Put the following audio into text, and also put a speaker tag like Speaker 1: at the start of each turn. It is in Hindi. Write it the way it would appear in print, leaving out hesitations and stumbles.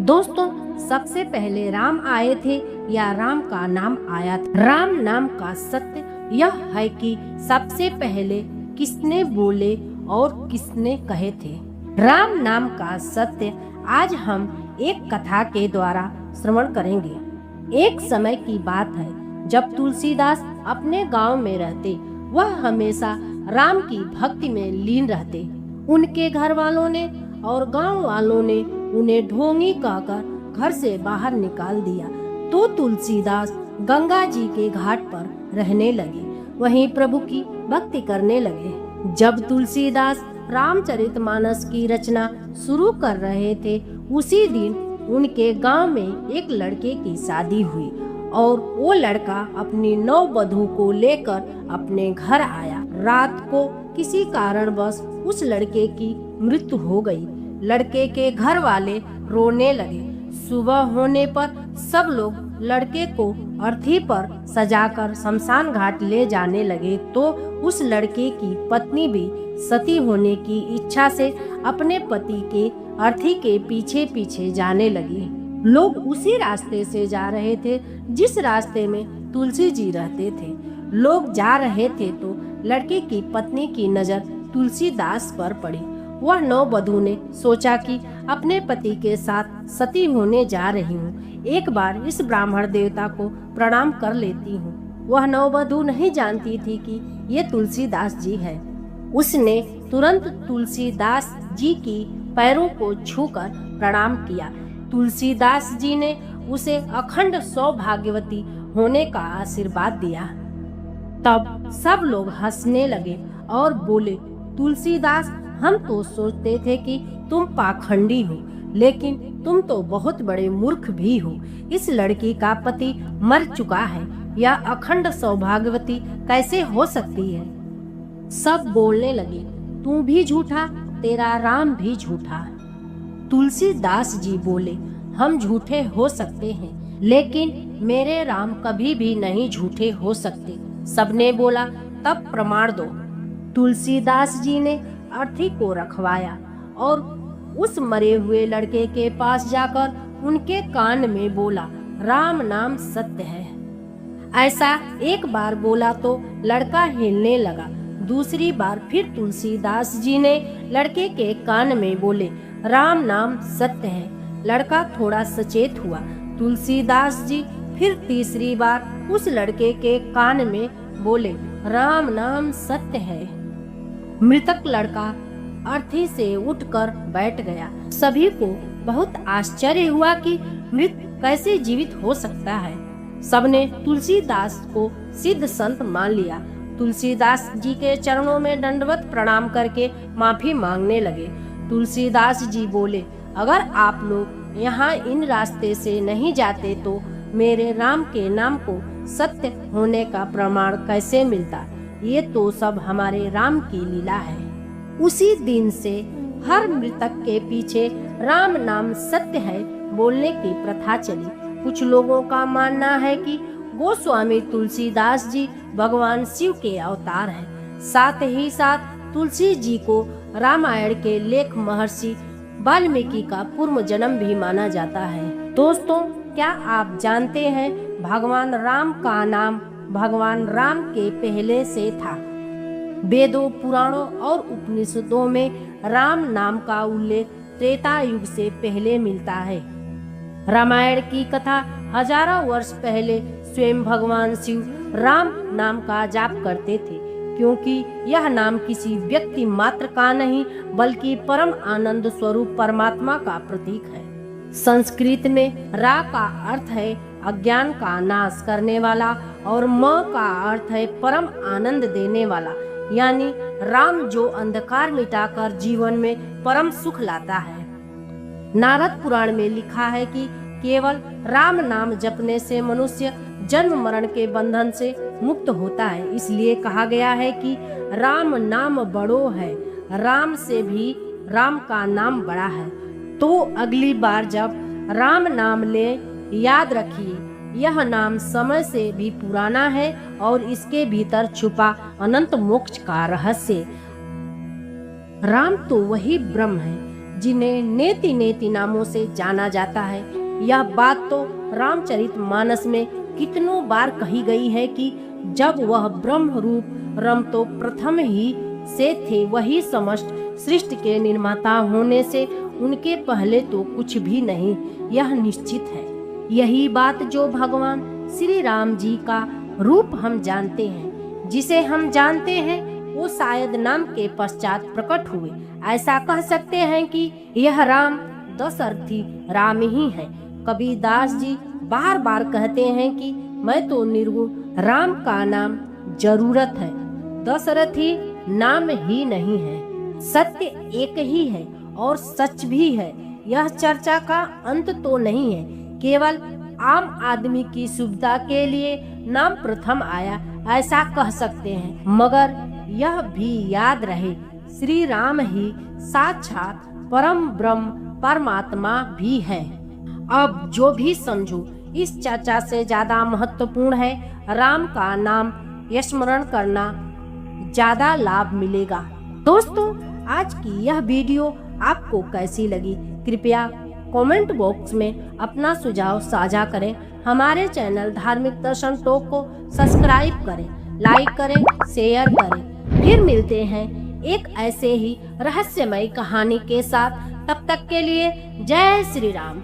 Speaker 1: दोस्तों, सबसे पहले राम आए थे या राम का नाम आया था? राम नाम का सत्य यह है कि सबसे पहले किसने बोले और किसने कहे थे। राम नाम का सत्य आज हम एक कथा के द्वारा श्रवण करेंगे। एक समय की बात है जब तुलसीदास अपने गांव में रहते। वह हमेशा राम की भक्ति में लीन रहते। उनके घर वालों ने और गांव वालों ने उन्हें ढोंगी कहकर घर से बाहर निकाल दिया। तो तुलसीदास गंगा जी के घाट पर रहने लगे, वहीं प्रभु की भक्ति करने लगे। जब तुलसीदास रामचरितमानस की रचना शुरू कर रहे थे, उसी दिन उनके गांव में एक लड़के की शादी हुई और वो लड़का अपनी नववधू को लेकर अपने घर आया। रात को किसी कारणवश उस लड़के की मृत्यु हो गई। लड़के के घर वाले रोने लगे। सुबह होने पर सब लोग लड़के को अर्थी पर सजाकर शमशान घाट ले जाने लगे। तो उस लड़के की पत्नी भी सती होने की इच्छा से अपने पति के अर्थी के पीछे पीछे जाने लगी। लोग उसी रास्ते से जा रहे थे जिस रास्ते में तुलसी जी रहते थे। लोग जा रहे थे तो लड़के की पत्नी की नजर तुलसीदास पर पड़ी। वह नववधू ने सोचा कि अपने पति के साथ सती होने जा रही हूँ, एक बार इस ब्राह्मण देवता को प्रणाम कर लेती हूँ। वह नववधू नहीं जानती थी कि ये तुलसीदास जी है। उसने तुरंत तुलसीदास जी की पैरों को छूकर प्रणाम किया। तुलसीदास जी ने उसे अखंड सौभाग्यवती होने का आशीर्वाद दिया। तब सब लोग हंसने लगे और बोले, तुलसीदास, हम तो सोचते थे कि तुम पाखंडी हो, लेकिन तुम तो बहुत बड़े मूर्ख भी हो। इस लड़की का पति मर चुका है, यह अखंड सौभाग्यवती कैसे हो सकती है। सब बोलने लगे, तू भी झूठा, तेरा राम भी झूठा। तुलसीदास जी बोले, हम झूठे हो सकते हैं, लेकिन मेरे राम कभी भी नहीं झूठे हो सकते। सबने बोला, तब प्रमाण दो। तुलसीदास जी ने अर्थी को रखवाया और उस मरे हुए लड़के के पास जाकर उनके कान में बोला, राम नाम सत्य है। ऐसा एक बार बोला तो लड़का हिलने लगा। दूसरी बार फिर तुलसीदास जी ने लड़के के कान में बोले, राम नाम सत्य है। लड़का थोड़ा सचेत हुआ। तुलसीदास जी फिर तीसरी बार उस लड़के के कान में बोले, राम नाम सत्य है। मृतक लड़का अर्थी से उठकर बैठ गया। सभी को बहुत आश्चर्य हुआ कि मृत कैसे जीवित हो सकता है। सबने तुलसीदास को सिद्ध संत मान लिया। तुलसीदास जी के चरणों में दंडवत प्रणाम करके माफी मांगने लगे। तुलसीदास जी बोले, अगर आप लोग यहाँ इन रास्ते से नहीं जाते तो मेरे राम के नाम को सत्य होने का प्रमाण कैसे मिलता। ये तो सब हमारे राम की लीला है। उसी दिन से हर मृतक के पीछे राम नाम सत्य है बोलने की प्रथा चली। कुछ लोगों का मानना है कि गोस्वामी तुलसीदास जी भगवान शिव के अवतार हैं। साथ ही साथ तुलसी जी को रामायण के लेख महर्षि वाल्मीकि का पूर्व जन्म भी माना जाता है। दोस्तों, क्या आप जानते हैं भगवान राम का नाम भगवान राम के पहले से था। वेदों, पुराणों और उपनिषदों में राम नाम का उल्लेख त्रेता युग से पहले मिलता है। रामायण की कथा हजारों वर्ष पहले स्वयं भगवान शिव राम नाम का जाप करते थे, क्योंकि यह नाम किसी व्यक्ति मात्र का नहीं बल्कि परम आनंद स्वरूप परमात्मा का प्रतीक है। संस्कृत में रा का अर्थ है अज्ञान का नाश करने वाला और म का अर्थ है परम आनंद देने वाला, यानी राम जो अंधकार मिटाकर जीवन में परम सुख लाता है। नारद पुराण में लिखा है कि केवल राम नाम जपने से मनुष्य जन्म मरण के बंधन से मुक्त होता है। इसलिए कहा गया है कि राम नाम बड़ो है, राम से भी राम का नाम बड़ा है। तो अगली बार जब राम नाम ले, याद रखिए यह नाम समय से भी पुराना है और इसके भीतर छुपा अनंत मोक्ष का रहस्य। राम तो वही ब्रह्म है जिन्हें नेति नेति नामों से जाना जाता है। यह बात तो रामचरितमानस में कितनों बार कही गई है कि जब वह ब्रह्म रूप रम तो प्रथम ही से थे, वही समस्त सृष्टि के निर्माता होने से उनके पहले तो कुछ भी नहीं, यह निश्चित है। यही बात जो भगवान श्री राम जी का रूप हम जानते हैं, जिसे हम जानते हैं वो शायद नाम के पश्चात प्रकट हुए। ऐसा कह सकते हैं कि यह राम दशरथी राम ही है। कबीरदास जी बार बार कहते हैं कि मैं तो निर्गुण राम का नाम जरूरत है, दशरथी नाम ही नहीं है। सत्य एक ही है और सच भी है। यह चर्चा का अंत तो नहीं है, केवल आम आदमी की सुविधा के लिए नाम प्रथम आया, ऐसा कह सकते हैं। मगर यह भी याद रहे, श्री राम ही साक्षात परम ब्रह्म परमात्मा भी है। अब जो भी समझो, इस चर्चा से ज्यादा महत्वपूर्ण है राम का नाम स्मरण करना, ज्यादा लाभ मिलेगा। दोस्तों, आज की यह वीडियो आपको कैसी लगी, कृपया कमेंट बॉक्स में अपना सुझाव साझा करें। हमारे चैनल धार्मिक दर्शन टॉक को सब्सक्राइब करें, लाइक करें, शेयर करें। फिर मिलते हैं एक ऐसे ही रहस्यमय कहानी के साथ। तब तक के लिए जय श्री राम।